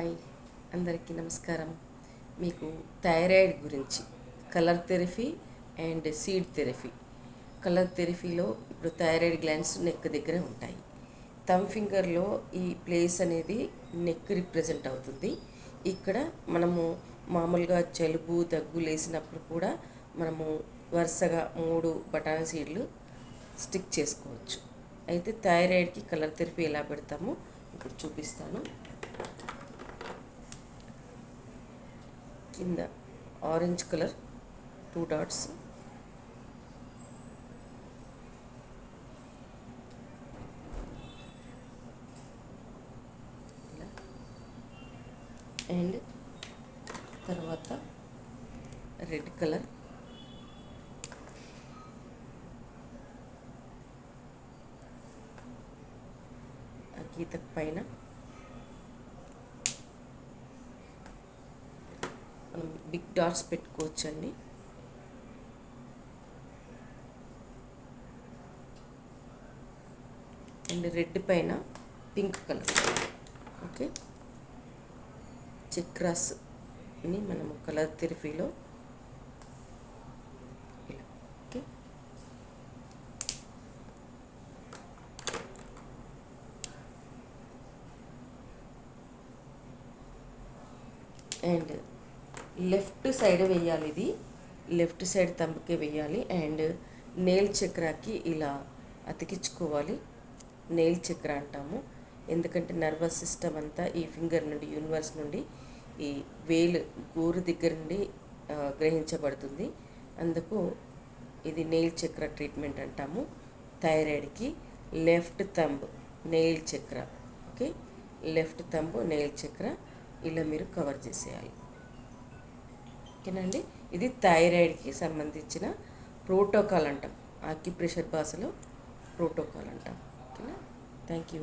Hi, అందరికీ నమస్కారం. మీకు థైరాయిడ్ గురించి colour therapy and seed therapy. Colour థెరపీలో ఇప్పుడు థైరాయిడ్ గ్లాండ్స్ నెక్ దగ్గర ఉంటాయి. థమ్ ఫింగర్లో ఈ ప్లేస్ అనేది నెక్ రిప్రజెంట్ అవుతుంది. ఇక్కడ మనము మామూలుగా జలుబు దగ్గు లేసినప్పుడు కూడా మనము వరుసగా 3 బఠానీ సీడ్లు స్టిక్ చేసుకోవచ్చు. అయితే థైరాయిడ్కి కలర్ థెరపీ ఎలా పెడతామో ఇప్పుడు చూపిస్తాను. కింద ఆరెంజ్ కలర్ 2 డాట్స్, అండ్ తర్వాత రెడ్ కలర్, ఆ గీతకు పైన మనం బిగ్ డాట్స్ పెట్టుకోవచ్చండి. అండ్ రెడ్ పైన పింక్ కలర్. ఓకే, చక్రాస్ని మనము కలర్ థెరపీలో ఇలా. ఓకే, అండ్ లెఫ్ట్ సైడ్ వేయాలి. ఇది లెఫ్ట్ సైడ్ తంబుకే వేయాలి. అండ్ నెయిల్ చక్రాకి ఇలా అతికించుకోవాలి. నెయిల్ చక్ర అంటాము, ఎందుకంటే నర్వస్ సిస్టమ్ అంతా ఈ ఫింగర్ నుండి, యూనివర్స్ నుండి ఈ వేలు గోరు దగ్గర నుండి గ్రహించబడుతుంది. అందుకు ఇది నెయిల్ చక్ర ట్రీట్మెంట్ అంటాము. థైరాయిడ్కి లెఫ్ట్ థంబ్ నెయిల్ చక్ర. ఓకే, లెఫ్ట్ థంబ్ నెయిల్ చక్ర ఇలా మీరు కవర్ చేసేయాలి. ఓకేనండి, ఇది థైరాయిడ్కి సంబంధించిన ప్రోటోకాల్ అంటాం. ఆక్యుప్రెషర్ భాషలో ప్రోటోకాల్ అంటాం. ఓకేనా, థ్యాంక్ యూ.